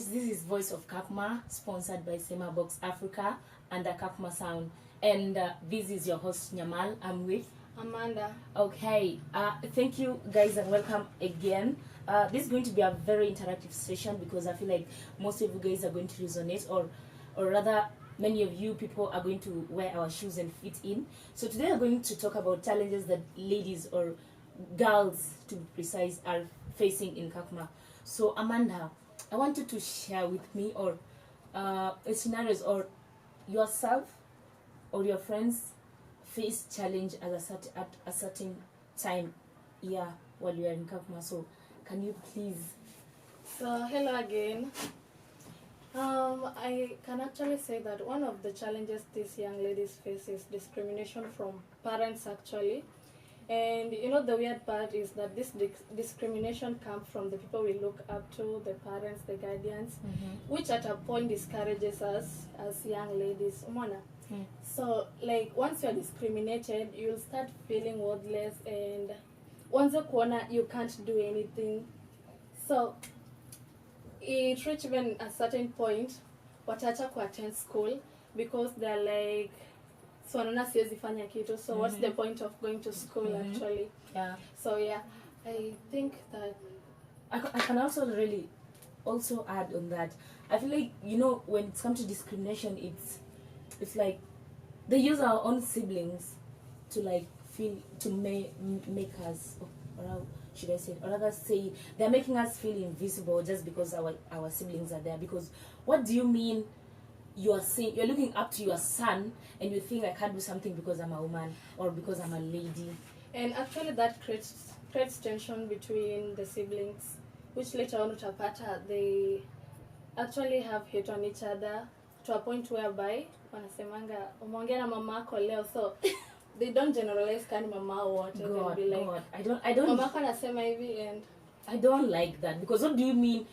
guys, this is Voice of Kakuma, sponsored by Sema Box Africa under Kakuma Sound. And this is your host Nyamal. I'm with Amanda. Okay, thank you guys and welcome again. This is going to be a very interactive session because I feel like most of you guys are going to resonate, or rather many of you people are going to wear our shoes and fit in. So today we're going to talk about challenges that ladies or girls, to be precise, are facing in Kakuma. So Amanda, I want you to share with me or scenarios or yourself or your friends face challenge at a certain time while you are in Kakuma. So can you please? So hello again. I can actually say that one of the challenges these young ladies face is discrimination from parents actually. And you know the weird part is that this discrimination comes from the people we look up to, the parents, the guardians, which at a point discourages us as young ladies. So like once you're discriminated, you'll start feeling worthless, and once a corner you can't do anything. So it reaches even a certain point watacha ku attend school because they're like, so wanaona siwezi fanya kitu, so what's the point of going to school actually? So I think that I can also really also add on that. I feel like, you know, when it comes to discrimination, it's like they use our own siblings to like make us, or how should I say it? Or rather say they're making us feel invisible just because our siblings are there. Because what do you mean you're looking up to your son and you think I can't do something because I'm a woman or because I'm a lady? And actually that creates tension between the siblings, which later on utapata they actually have hate on each other to a point whereby wanasemanga umeongea na mamako leo, so they don't generalize kani mama or whatever. God, be like, God, I don't mamako anasema hivi, and I don't like that. Because what do you mean?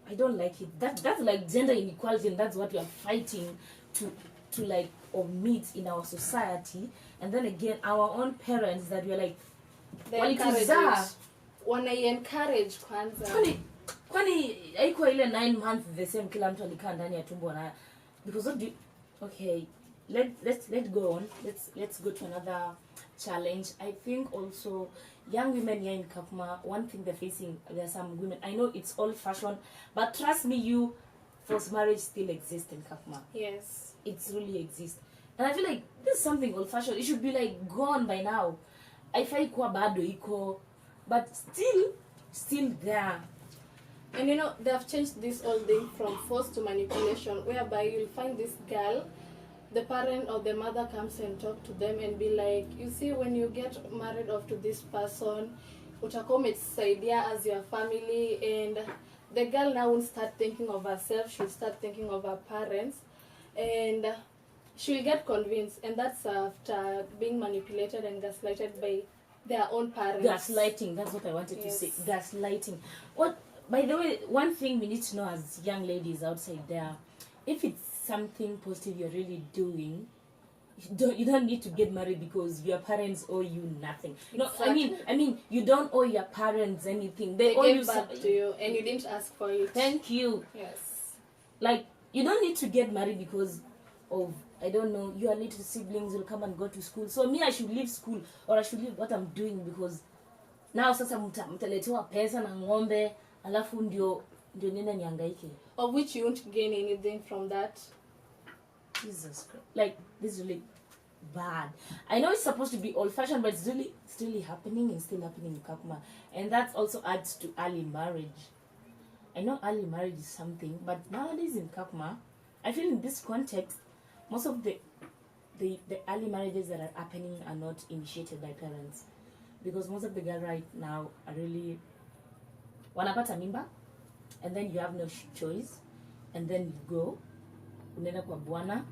I don't like it. That's like gender inequality, and that's what we are fighting to like omit in our society. And then again, our own parents that we're like, they encourage kwanza. Kwani haiko ile 9 months the same kila mtu alikaa ndani ya tumbo na, because what do you, okay, let's go on. Let's go to another challenge. I think also young women here in Kakuma, one thing they're facing, there are some women, I know it's old fashioned, but trust me, forced marriage still exists in Kakuma. Yes, it really exists. And I feel like this is something old fashioned. It should be like gone by now. I feel kwa bado iko, but still there. And you know, they have changed this whole thing from force to manipulation, whereby you'll find this girl, the parent or the mother comes and talk to them and be like, you see, when you get married off to this person, utakuwa umetusaidia as your family, and the girl now won't start thinking of herself, she'll start thinking of her parents, and she'll get convinced, and that's after being manipulated and gaslighted by their own parents. Gaslighting, that's what I wanted to say. Gaslighting. What, by the way, one thing we need to know as young ladies outside there, if it's something positive you're really doing, you don't need to get married because your parents owe you nothing. Exactly. No, I mean you don't owe your parents anything. They owe gave you back to you and you didn't ask for it. Thank you. Yes. Like, you don't need to get married because of, I don't know, your little siblings will come and go to school, so me I should leave school or I should leave what I'm doing because now sasa mtaletewa pesa na ng'ombe alafu ndio nenda nihangaike, of which you won't gain anything from that. Jesus Christ. Like, this is really bad. I know it's supposed to be old-fashioned, but it's really still happening and still happening in Kakuma. And that also adds to early marriage. I know early marriage is something, but nowadays in Kakuma, I feel in this context, most of the early marriages that are happening are not initiated by parents. Because most of the girls right now are really wanapata mimba, and then you have no choice, and then you go unaenda kwa bwana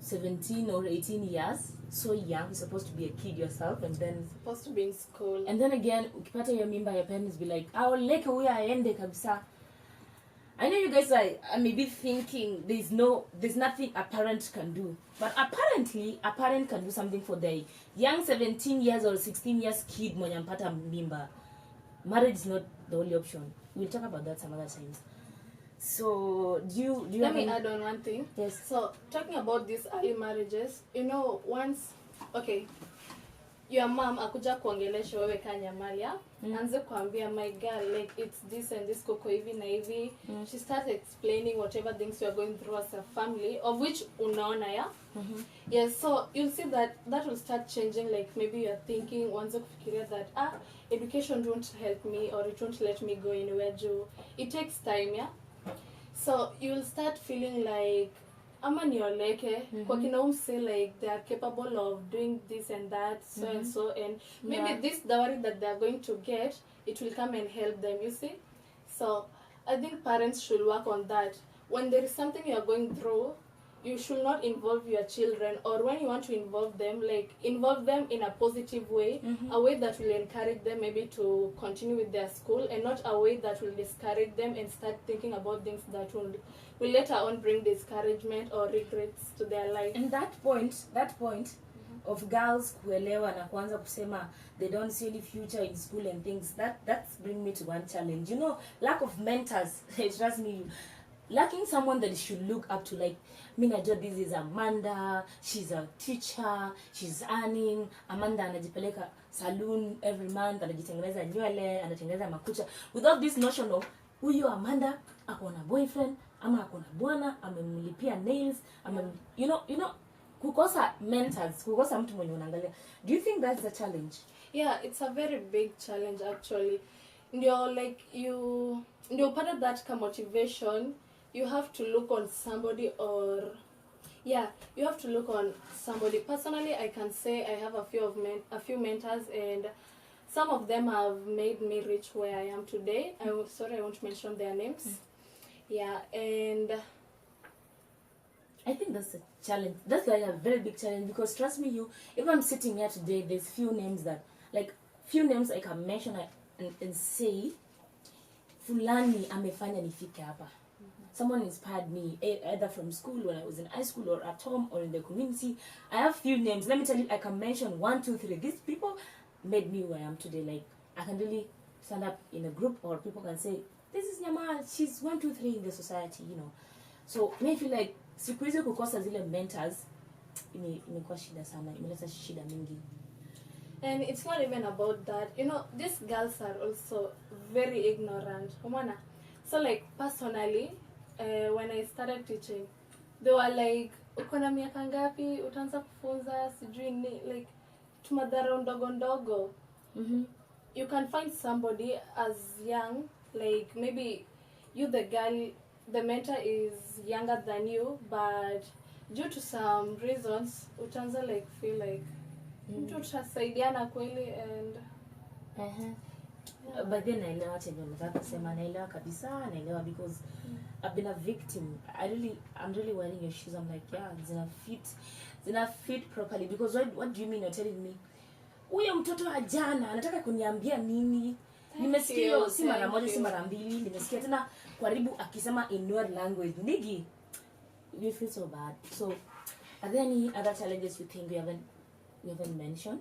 17 or 18 years, so young, you're supposed to be a kid yourself, and then supposed to be in school, and then again ukipata your mimba, your parents be like, I'll leke huyo aende kabisa. I know you guys are maybe thinking there's nothing a parent can do, but apparently a parent can do something for their young 17 years or 16 years kid mwenye mpata mimba. Marriage is not the only option. We'll talk about that some other times. So do you Let me add on one thing. Yes. So talking about these early marriages, once, okay, your mom akuja kuongelesha wewe ka Nyamal, yeah? Anze kuambia, my girl, like it's this and this koko hivi na hivi. She starts explaining whatever things you are going through as a family, of which unaona, yeah? Yes, so you'll see that will start changing. Like maybe you're thinking, once kufikiria that education won't help me, or it won't let me go anywhere. It takes time, yeah? So you'll start feeling like ama nioleke kwa kina say like they are capable of doing this and that, so and so, and maybe this dowry that they are going to get, it will come and help them, you see. So I think parents should work on that. When there is something you are going through, you should not involve your children, or when you want to involve them, like involve them in a positive way, a way that will encourage them maybe to continue with their school, and not a way that will discourage them and start thinking about things that will later on bring discouragement or regrets to their life. And that point of girls kuelewa na kuanza kusema they don't see any future in school and things, that's bring me to one challenge. Lack of mentors. Trust me, lacking someone that you should look up to. Like me najua this is Amanda, she's a teacher, she's earning. Amanda anajipeleka saloon every month, anajitengeneza nywele, anatengeneza makucha, without this notion of huyu Amanda ako na boyfriend ama ako na bwana, amemlipia nails, kukosa mentors, kukosa mtu mwenye unaangalia. Do you think that's a challenge? Yeah, it's a very big challenge actually. Ndio upate that motivation, you have to look on somebody, or you have to look on somebody. Personally, I can say I have a few mentors, and some of them have made me reach where I am today. I won't mention their names. Yeah, and I think that's a challenge. That's like a very big challenge, because trust me, if I'm sitting here today, there's few names I can mention and say fulani amefanya nifike hapa. Someone inspired me, either from school, when I was in high school, or at home, or in the community. I have few names. Let me tell you, I can mention 1, 2, 3. These people made me where I am today. Like, I can really stand up in a group, or people can say, this is Nyamal, she's 1, 2, 3 in the society, So, I feel like, siku hizi kukosa zile mentors, imekuwa shida sana, imeleta shida mingi. And it's not even about that. These girls are also very ignorant. So like personally, when I started teaching, they were like, uko na miaka ngapi, utaanza kufunza, sijui like tumadhara ndogo. You can find somebody as young, like maybe you, the girl, the mentor is younger than you, but due to some reasons, utaanza like feel like mtu tutasaidiana kweli, and but then naelewa chenye unataka kusema, naelewa kabisa, naelewa, because I've been a victim. I'm really wearing your shoes. I'm like, yeah, zina fit properly, because what do you mean you're telling me huyo mtoto wa jana anataka kuniambia nini? Nimesikia si mara moja, si mara mbili, nimesikia tena karibu akisema in your language. Nigi, you feel so bad. So are there any other challenges you think we haven't mentioned?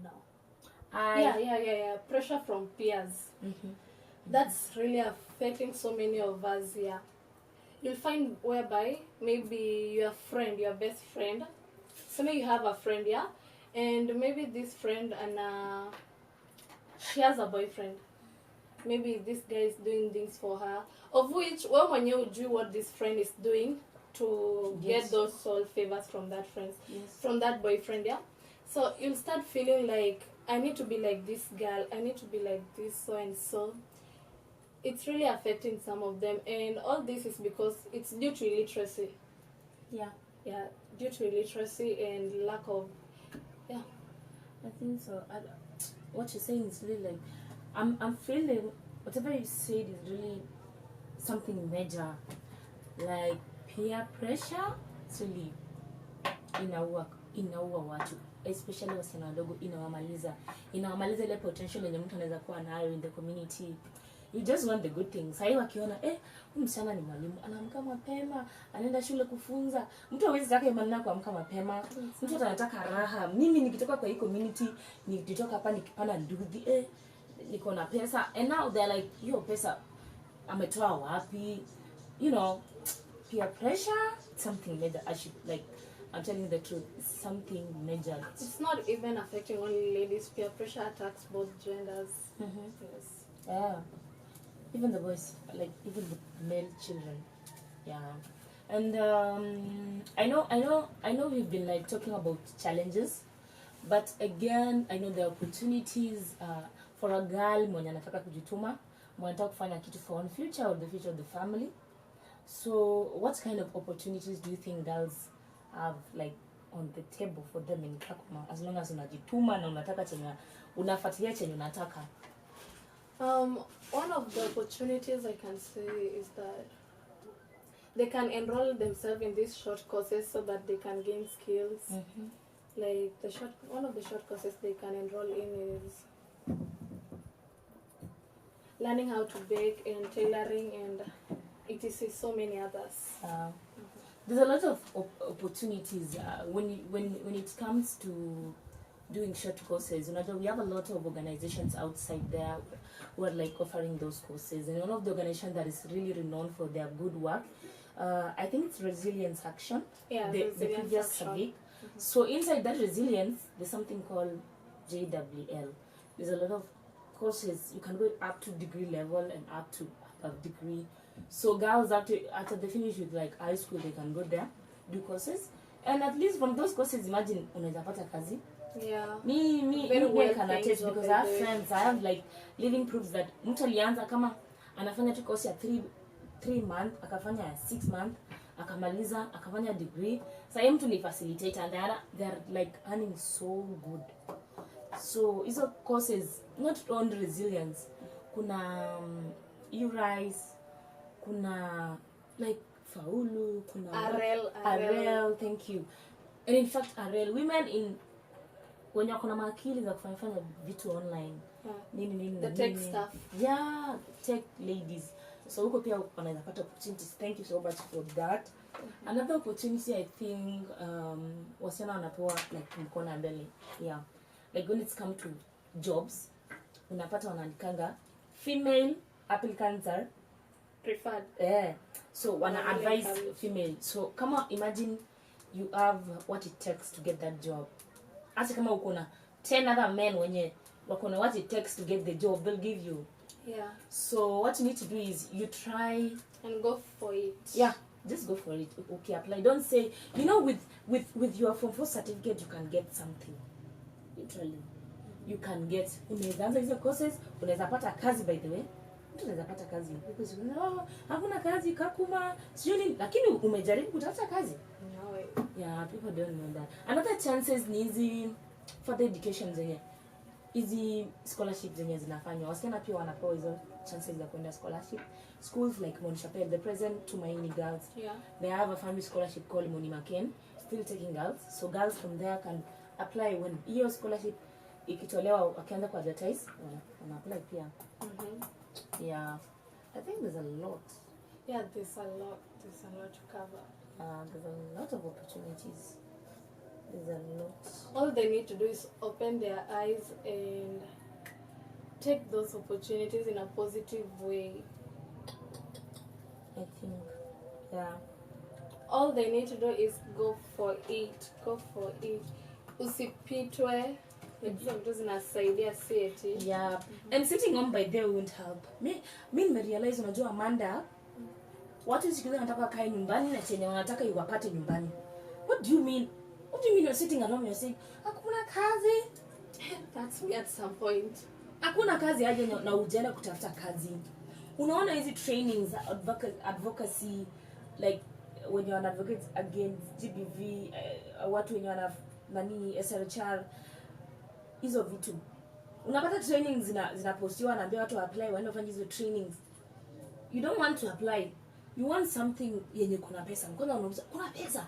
No. Yeah. Pressure from peers. That's really affecting so many of us here. You'll find whereby maybe your best friend, so maybe you have a friend, yeah, and maybe this friend, and she has a boyfriend. Maybe this guy is doing things for her, of which when you do what this friend is doing to get those soul favors from that friend, from that boyfriend, yeah. So you'll start feeling like, I need to be like this girl, I need to be like this so and so. It's really affecting some of them, and all this is because it's due to illiteracy. Yeah, due to illiteracy and lack of, I think so. What you're saying is really like, I'm feeling whatever you said is really something major, like peer pressure. It's really inaua watu, especially wasichana wadogo, inawamaliza ile potential yenye mtu anaweza kuwa nayo in the community. You just want the good things. Sasa wakiona msichana ni mwalimu, anaamka mapema, anaenda shule kufunza. Mtu hawezi taka imani kuamka mapema. Mtu anataka raha. Mimi nikitoka kwa hii community, nikitoka hapa nikipanda ndudhi, niko na pesa. And now they're like, yo pesa ametoa wapi? You know, peer pressure, something major. I should like, I'm telling you the truth, it's something major. It's not even affecting only ladies. Peer pressure attacks both genders. Yes. Yeah. Even the boys, like even the male children. Yeah. And I know we've been like talking about challenges, but again, I know the opportunities for a girl mwenye anataka kujituma, mwenye anataka kufanya kitu for one future or the future of the family. So what kind of opportunities do you think girls have like on the table for them in Kakuma, as long as unajituma na unataka chenye unafuatilia chenye unataka? One of the opportunities I can say is that they can enroll themselves in these short courses so that they can gain skills. Like one of the short courses they can enroll in is learning how to bake and tailoring and etc. So many others. There's a lot of opportunities when it comes to doing short courses. You know, we have a lot of organizations outside there who are like offering those courses, and one of the organizations that is really renowned for their good work, I think it's Resilience Action. Yeah, the previous survey. So inside that resilience, there's something called JWL. There's a lot of courses you can go up to degree level and up to above degree. So girls after they finish with like high school, they can go there, do courses, and at least from those courses, imagine unaweza pata kazi. Yeah. Me can attest because I have friends. I have like living proofs that mtu alianza kama anafanya tu course ya 3 months, akafanya 6 months, akamaliza, akafanya degree. Sasa mtu ni facilitator and they're like earning so good. So hizo courses not on resilience. Kuna rise, kuna like faulu, kuna Arel, thank you. And in fact Arel, women in when you're kuna makili za kufanya vitu online. Nini the tech stuff. Yeah, tech ladies. So huko pia wanaweza pata opportunities. Thank you so much for that. Another opportunity I think wasichana wanapewa like mkono mbele. Yeah. Like when it's come to jobs, unapata wanaandikanga female applicants are preferred. So wana advise female. So kama imagine you have what it takes to get that job. Hata kama uko na 10 other men wenye wako na what it takes to get the job, they'll give you. Yeah. So what you need to do is you try and go for it. Yeah, just go for it. Okay, apply. Don't say, you know, with your Form 4 certificate you can get something. Literally. You can get unaweza anza hizo courses, unaweza pata kazi by the way. Mtu unaweza pata kazi because hakuna kazi Kakuma, sio nini, lakini umejaribu kutafuta kazi. No. Yeah, people don't know that. Another chances ni hizi further education zenye hizi scholarships zenye zinafanywa. Wasichana pia wanapewa hizo chances za kwenda scholarship. Schools like Monshapel, the present Tumaini girls. Yeah. They have a family scholarship called Moni Maken, still taking girls. So girls from there can apply when hiyo scholarship ikitolewa wakianza ku advertise, wana apply pia. Yeah. I think there's a lot. Yeah, there's a lot to cover. There's a lot of opportunities. There's a lot. All they need to do is open their eyes and take those opportunities in a positive way. I think, yeah. All they need to do is go for it. Usipitwe. Yeah. And sitting on by there won't help. Me realize unajua Amanda, watu sikiza wanataka kae nyumbani na chenye wanataka iwapate nyumbani. What do you mean? What do you mean you're sitting at home and you're saying, hakuna kazi? That's me at some point. Hakuna kazi aje na ujana kutafuta kazi. Unaona hizi trainings, advocacy, like when you're an advocate against GBV, watu wenye wana nani SRHR, hizo vitu. Unapata trainings zinapostiwa naambia watu apply waende wafanye hizo trainings. You don't want to apply. You want something yenye kuna pesa. Kwanza unauliza kuna pesa.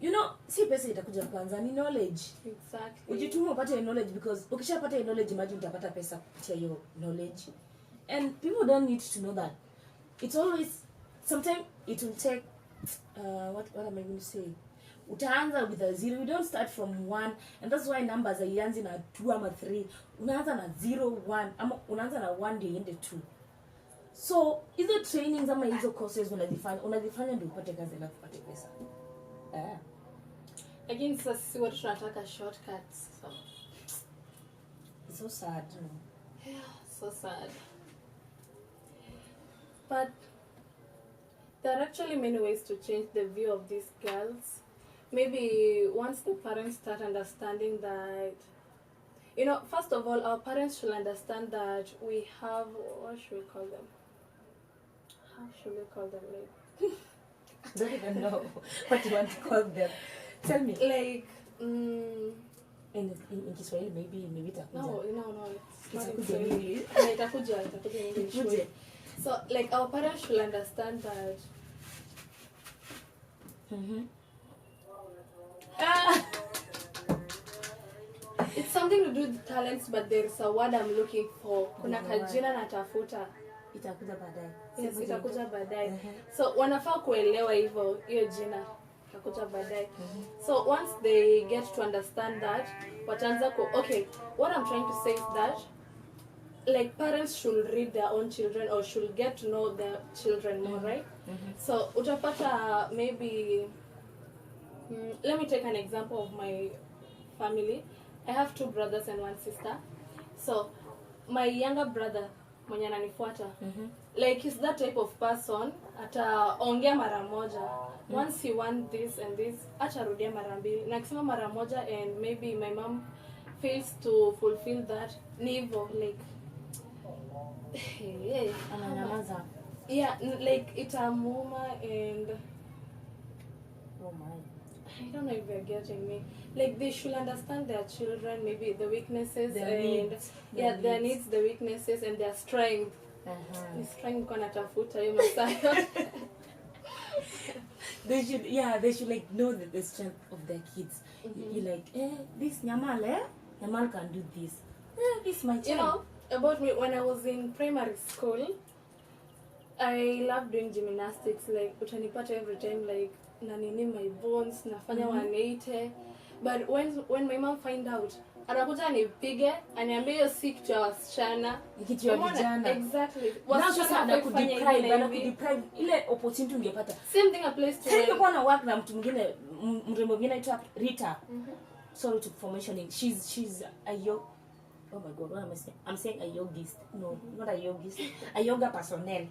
You know, si pesa itakuja kwanza, ni knowledge. Exactly. Ujitume upate knowledge because ukishapata knowledge imagine utapata pesa kupitia hiyo knowledge. and people don't need to know that. It's always, sometimes it will take, what am I going to say? Utaanza with a 0. You don't start from 1, and that's why numbers are yanzi na 2 ama 3. Unaanza na 0, 1, ama unaanza na 1 ndio iende 2. So hizo trainings ama hizo courses unazifanya ndio upate kazi na upate pesa. Again, sasa sisi watu tunataka shortcuts. So it's so sad, you know. Yeah, so sad. But there are actually many ways to change the view of these girls. Maybe once the parents start understanding that, you know, first of all, our parents should understand that we have, what should we call them? How should we call them? Like, I don't even know what you want to call them. Tell me. Like, in Kiswahili, maybe itakuja. No, it's not in Itakuja Swahili. Itakuja in English. So, like, our parents should understand that. It's something to do with talents, but there's a word I'm looking for. Kuna kajina natafuta. Itakuja baadaye. Yes, itakuja baadaye. So wanafaa kuelewa hivyo hiyo jina itakuja baadaye. So once they get to understand that, wataanza okay, what I'm trying to say is that like parents should read their own children or should get to know their children more, right? So utapata maybe let me take an example of my family. I have 2 brothers and 1 sister. So my younger brother mwenye ananifuata, like he's that type of person, ataongea mara moja. Once he want this and this, atarudia mara mbili. Na akisema mara moja and maybe my mom fails to fulfill that, ni hivyo, like Ananyamaza. Yeah, like itamuma and Oh my. I don't know if you're getting me. Like they should understand their children, maybe the weaknesses Their and needs. their needs, the weaknesses and their strength. Ni strength kwa natafuta hiyo masaa. They should like know the strength of their kids. You like, this Nyamal, Nyamal can do this. This is my child. You know, about me, when I was in primary school, I loved doing gymnastics. Like utanipata every time, like nanini my bones, nafanya 180. But when my mom find out, anakuja nipige, aniambie hiyo si kitu ya wasichana. Kitu ya vijana. Exactly. Wasichana kudeprive ile opportunity ungepata. Same thing applies to Sasa nilikuwa na work na mtu mwingine, mrembo mwingine anaitwa Rita. Sorry to mention it. She's a yoga. Oh my God, what am I saying? I'm saying a yogist. No, not a yogist. A yoga personnel.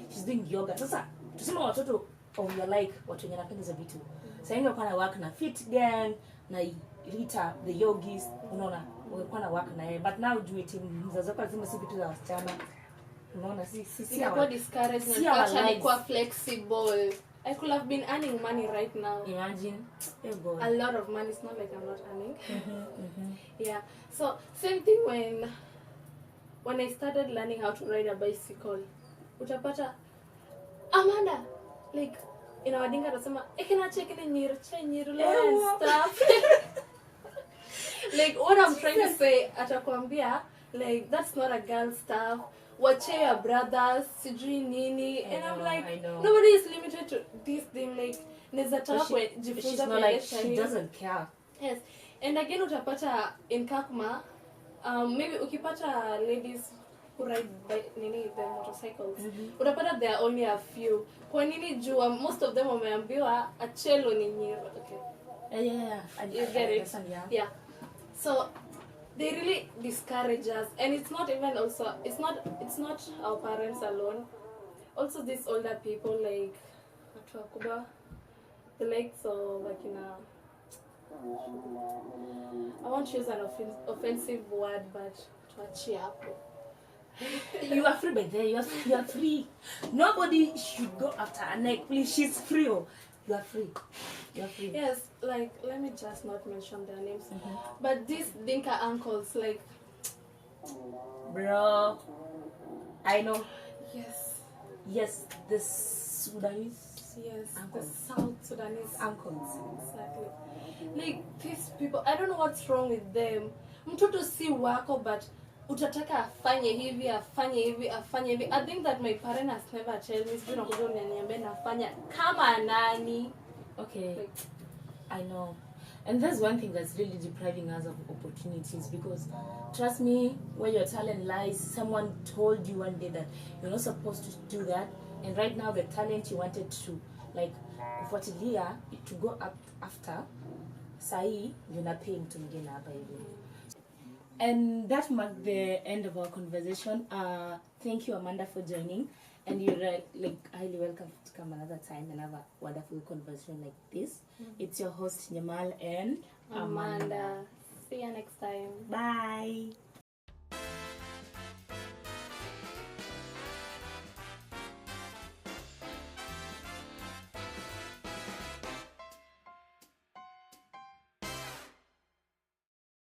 She's doing yoga. Sasa tuseme watoto of your like watu wenye napenda hizo vitu. Sasa hiyo kwa na work na fit gang na Rita the yogist, unaona, walikuwa na work na yeye. But now do it mzazi wako lazima si vitu za wasichana. Unaona si kwa discourage na acha ni kwa flexible. I could have been earning money right now. Imagine. Oh, a lot of money. It's not like I'm not earning. Yeah. So same thing when I started learning how to ride a bicycle. Utapata Amanda, like in our dinga tasema ekena check ile nyiru and stuff. Like what I'm trying to say, atakwambia like that's not a girl stuff. Watch your brothers, sijui nini, and I'm like, nobody is limited to this thing. Like, she's not like, she doesn't care. Yes, and again utapata in Kakuma, maybe ukipata ladies who ride by nini the motorcycles, utapata there are only a few. Kwa nini jua most of them wameambiwa achelo ni nyiru. Okay. Yeah. You get it? Yeah. So they really discourage us, and it's not even also it's not our parents alone. Also these older people like Kakuma, the likes of like I won't use an offensive word, but tuachie hapo. You are free by there. You are free. Nobody should go after her neck. Please, she's free. You are free. You are free. Yes, like let me just not mention their names. But these Dinka uncles, like, bro, I know. Yes, the Sudanese. Yes, uncles. The South Sudanese uncles. Exactly. Like these people, I don't know what's wrong with them. Mtoto si wako, but utataka afanye hivi afanye hivi afanye hivi. I think that my parent has never told me sijui nakuja unaniambia nafanya kama nani. Okay, I know. And that's one thing that's really depriving us of opportunities, because trust me, where your talent lies, someone told you one day that you're not supposed to do that, and right now the talent you wanted to like kufuatilia to go up after, sahi you're not paying to mgeni hapa hivi. And that marked the end of our conversation. Thank you, Amanda, for joining. And you're like highly welcome to come another time and have a wonderful conversation like this. It's your host, Nyamal and Amanda. See you next time. Bye.